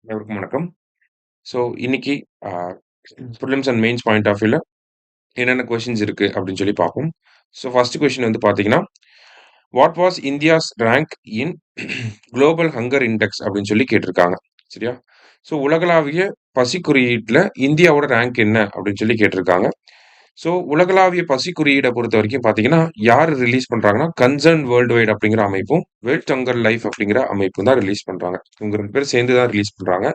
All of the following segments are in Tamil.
அனைவருக்கும் வணக்கம். ஸோ இன்னைக்கு uh prelims and mains point of வியூல என்னென்ன கொஸ்டின்ஸ் இருக்கு அப்படின்னு சொல்லி பார்ப்போம். ஸோ ஃபர்ஸ்ட் கொஸ்டின் வந்து பார்த்தீங்கன்னா, what was India's rank in global hunger index அப்படின்னு சொல்லி கேட்டிருக்காங்க. சரியா? ஸோ உலகளாவிய பசி குறியீட்டுல இந்தியாவோட ரேங்க் என்ன அப்படின்னு சொல்லி கேட்டிருக்காங்க. ஸோ உலகளாவிய பசி குறியீட பொறுத்தவரைக்கும் பார்த்தீங்கன்னா, யார் ரிலீஸ் பண்றாங்கன்னா, கன்சர்ன் வேர்ல்டு வைட் அப்படிங்கிற அமைப்பும், வேர்ல்ட் ஹங்கர் லைஃப் அப்படிங்கிற அமைப்பும் தான் ரிலீஸ் பண்றாங்க. இவங்க 2 பேரும் சேர்ந்து தான் ரிலீஸ் பண்றாங்க.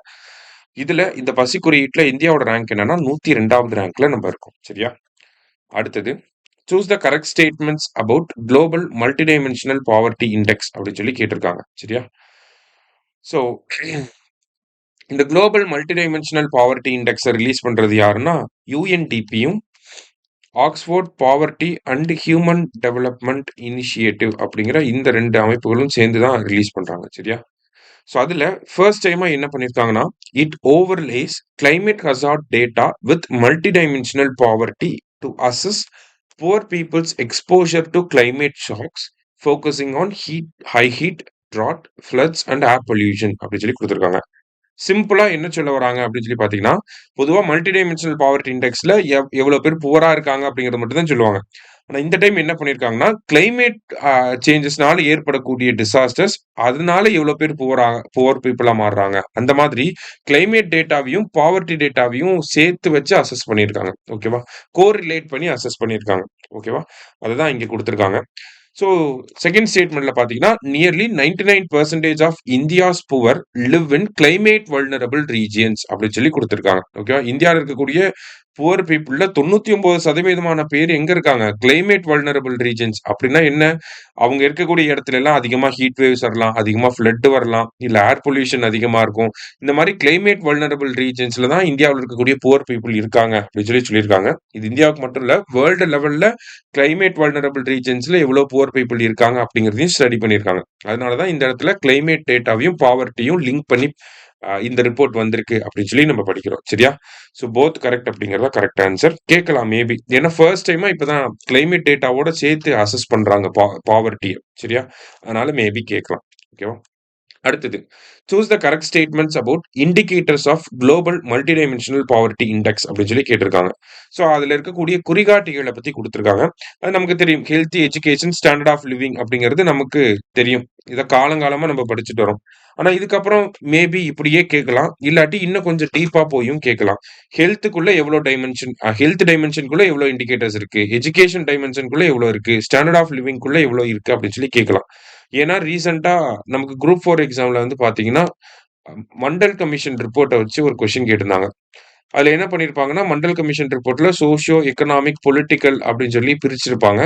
இதுல இந்த பசி குறியீட்டுல இந்தியாவோட ரேங்க் என்னன்னா 102வது ரேங்க்ல நம்ம இருக்கோம். சரியா? அடுத்தது choose the correct statements about global multidimensional poverty index அப்படின்னு சொல்லி கேட்டிருக்காங்க. சரியா? ஸோ இந்த குளோபல் மல்டிடைமென்ஷனல் பாவர்ட்டி இண்டெக்ஸை ரிலீஸ் பண்றது யாருன்னா யுஎன்டிபியும் Oxford poverty and human development initiative அப்படிங்கிற இந்த 2 அமைப்புகளும் சேர்ந்து தான் ரிலீஸ் பண்றாங்க. சரியா? ஸோ அதில் ஃபர்ஸ்ட் டைமாக என்ன பண்ணியிருக்காங்கன்னா it overlays climate hazard data with multi dimensional poverty to assess poor people's exposure to climate shocks focusing on heat high heat drought floods and air pollution அப்படின்னு சொல்லி கொடுத்துருக்காங்க. சிம்பிளா என்ன சொல்ல வராங்க அப்படின்னு சொல்லி பார்த்தீங்கன்னா, பொதுவா மல்டி டைமென்ஷனல் பாவர்ட்டி இண்டெக்ஸ்ல எவ்வளோ பேர் புவரா இருக்காங்க அப்படிங்கிறத மட்டும் தான் சொல்லுவாங்க. ஆனா இந்த டைம் என்ன பண்ணியிருக்காங்கன்னா, கிளைமேட் சேஞ்சஸ்னால ஏற்படக்கூடிய டிசாஸ்டர்ஸ், அதனால எவ்வளோ பேர் புவர் பீப்பிளா மாறுறாங்க. அந்த மாதிரி கிளைமேட் டேட்டாவையும், பாவர்ட்டி டேட்டாவையும் சேர்த்து வச்சு அசஸ் பண்ணியிருக்காங்க. ஓகேவா? கோரிலேட் பண்ணி அசஸ் பண்ணியிருக்காங்க. ஓகேவா? அதுதான் இங்க குடுத்திருக்காங்க. ஸோ செகண்ட் ஸ்டேட்மெண்ட்ல பார்த்தீங்கன்னா, nearly 99% of India's poor live in climate vulnerable regions அப்படின்னு சொல்லி குடுத்திருக்காங்க. ஓகேவா? இந்தியால இருக்கக்கூடிய புவர் பீப்புள்ல 99% பேர் எங்க இருக்காங்க? கிளைமேட் வல்னரபிள் ரீஜியன்ஸ் அப்படின்னா என்ன? அவங்க இருக்கக்கூடிய இடத்துல எல்லாம் அதிகமா ஹீட் வேவ்ஸ் வரலாம், அதிகமா ஃப்ளட் வரலாம், இல்ல ஏர் பொல்யூஷன் அதிகமா இருக்கும். இந்த மாதிரி கிளைமேட் வல்னரபிள் ரீஜியன்ஸ்ல தான் இந்தியாவுல இருக்கக்கூடிய புவர் பீப்புள் இருக்காங்க அப்படின்னு சொல்லி சொல்லியிருக்காங்க. இது இந்தியாவுக்கு மட்டும் இல்ல, வேர்ல்டு லெவல்ல கிளைமேட் வல்னரபிள் ரீஜன்ஸ்ல எவ்வளவு புவர் பீப்புள் இருக்காங்க அப்படிங்கிறதையும் ஸ்டடி பண்ணியிருக்காங்க. அதனாலதான் இந்த இடத்துல கிளைமேட் டேட்டாவையும் பாவர்ட்டியும் லிங்க் பண்ணி இந்த ரிப்போர்ட் வந்திருக்கு அப்படின்னு சொல்லி நம்ம படிக்கிறோம். சரியா? ஸோ போத் கரெக்ட் அப்படிங்கறத கரெக்ட் ஆன்சர். கேட்கலாம் மேபி. ஏன்னா ஃபர்ஸ்ட் டைமா இப்பதான் கிளைமேட் டேட்டாவோட சேர்த்து அசஸ் பண்றாங்க பாவர்ட்டியை. சரியா? அதனால மேபி கேட்கலாம். ஓகேவா? அடுத்தது choose the correct statements about indicators of global multidimensional poverty index அப்படின்னு சொல்லி கேட்டிருக்காங்க. ஸோ அதுல இருக்கக்கூடிய குறிகாட்டிகளை பத்தி கொடுத்திருக்காங்க. அது நமக்கு தெரியும். Health, education, standard of living அப்படிங்கிறது நமக்கு தெரியும். இதை காலங்காலமா நம்ம படிச்சுட்டு வரோம். ஆனா இதுக்கப்புறம் மேபி இப்படியே கேட்கலாம், இல்லாட்டி இன்னும் கொஞ்சம் டீப்பா போயும் கேட்கலாம். ஹெல்த்துக்குள்ள எவ்வளவு டைமென்ஷன், ஹெல்த் டைமென்ஷனுக்குள்ள எவ்வளவு இண்டிகேட்டர்ஸ் இருக்கு, எஜுகேஷன் டைமென்ஷனுக்குள்ள எவ்வளவு இருக்கு, ஸ்டாண்டர்ட் ஆஃப் லிவிங்குள்ள எவ்வளவு இருக்கு அப்படின்னு சொல்லி கேட்கலாம். ஏன்னா ரீசெண்டா நமக்கு குரூப் 4 எக்ஸாம்ல வந்து பாத்தீங்கன்னா, மண்டல் கமிஷன் ரிப்போர்ட்ட வச்சு ஒரு கொஸ்டின் கேட்டிருந்தாங்க. அதுல என்ன பண்ணியிருப்பாங்கன்னா, மண்டல் கமிஷன் ரிப்போர்ட்ல சோசியோ, எக்கனாமிக், பொலிட்டிக்கல் அப்படின்னு சொல்லி பிரிச்சிருப்பாங்க.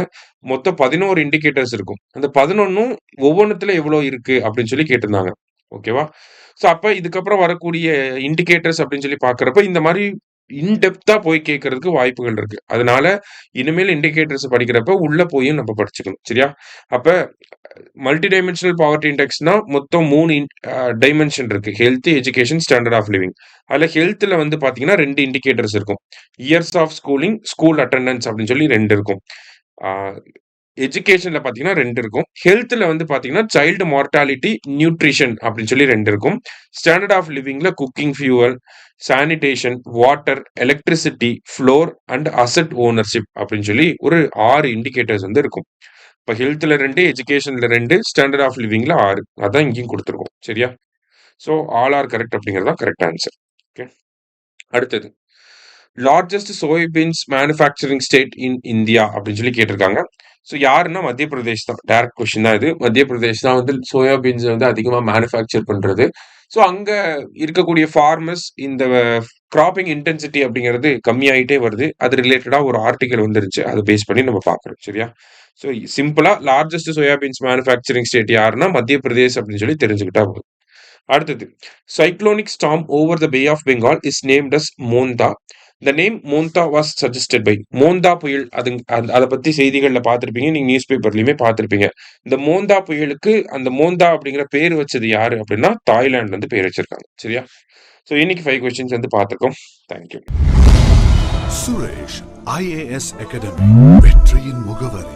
மொத்தம் 11 இண்டிகேட்டர்ஸ் இருக்கும். அந்த 11ம் ஒவ்வொன்னுத்துல எவ்வளோ இருக்கு அப்படின்னு சொல்லி கேட்டிருந்தாங்க. ஓகேவா? ஸோ அப்ப இதுக்கப்புறம் வரக்கூடிய இண்டிகேட்டர்ஸ் அப்படின்னு சொல்லி பார்க்கிறப்ப, இந்த மாரி இன் டெப்த்தா போய் கேட்கறதுக்கு வாய்ப்புகள் இருக்கு. அதனால இனிமேல் இண்டிகேட்டர்ஸ் படிக்கிறப்ப உள்ள போயும் நம்ம படிச்சுக்கணும். சரியா? அப்ப மல்டி டைமென்ஷனல் பாவர்ட்டி இண்டெக்ஸ்னா மொத்தம் 3 டைமென்ஷன் இருக்கு. Health, education, standard of living. அதுல ஹெல்த்ல வந்து பாத்தீங்கன்னா 2 இண்டிகேட்டர்ஸ் இருக்கும். Years of schooling, school attendance அப்படின்னு சொல்லி 2 இருக்கும். ஆ எஜுகேஷன்ல பாத்தீங்கன்னா 2 இருக்கும். ஹெல்த்ல வந்து பாத்தீங்கன்னா சைல்டு மார்டாலிட்டி, நியூட்ரிஷன் அப்படின்னு சொல்லி 2 இருக்கும். ஸ்டாண்டர்ட் ஆஃப் லிவிங்ல cooking fuel, sanitation, water, electricity, floor and asset ownership அப்படின்னு சொல்லி ஒரு 6 இண்டிகேட்டர்ஸ் வந்து இருக்கும். இப்ப ஹெல்த்ல 2, எஜுகேஷன்ல 2, ஸ்டாண்டர்ட் ஆஃப் லிவிங்ல 6. அதான் இங்கேயும் குடுத்துருக்கோம். சரியா? ஸோ ஆல் ஆர் கரெக்ட் அப்படிங்கிறது தான் கரெக்ட் ஆன்சர். ஓகே. அடுத்தது largest soybeans manufacturing state in India அப்படின்னு சொல்லி கேட்டிருக்காங்க. ஸோ யாருன்னா மத்திய பிரதேஷ் தான். டைரக்ட் கொஸ்டின் தான் இது. மத்திய பிரதேஷ் தான் வந்து சோயாபீன்ஸ் வந்து அதிகமா மேனுஃபேக்சர் பண்றது. ஸோ அங்க இருக்கக்கூடிய ஃபார்மர்ஸ் இந்த கிராப்பிங் இன்டென்சிட்டி அப்படிங்கிறது கம்மியாயிட்டே வருது. அது ரிலேட்டடா ஒரு ஆர்டிகல் வந்துருச்சு. அதை பேஸ் பண்ணி நம்ம பார்க்குறோம். சரியா? ஸோ சிம்பிளா லார்ஜஸ்ட் சோயாபீன்ஸ் மேனுஃபேக்சரிங் ஸ்டேட் யாருன்னா மத்திய பிரதேஷ் அப்படின்னு சொல்லி தெரிஞ்சுக்கிட்டா போதும். அடுத்தது cyclonic storm over the bay of Bengal is named as Montha. The name Montha was suggested by. Montha புயல் அது அதை பத்தி செய்திகள்ல பார்த்திருப்பீங்க. நீங்க நியூஸ் பேப்பர்லயுமே பார்த்திருப்பீங்க. இந்த மோந்தா புயலுக்கு அந்த மோந்தா அப்படிங்கிற பேர் வச்சது யாரு அப்படின்னா தாய்லாந்துல இருந்து பேர் வச்சிருக்காங்க. சரியா? ஸோ இன்னைக்கு 5 கொஸ்டின்ஸ் வந்து பார்த்திருக்கோம். தேங்க்யூ. சுரேஷ் IAS அகாடமி வெற்றியின் முகவரி.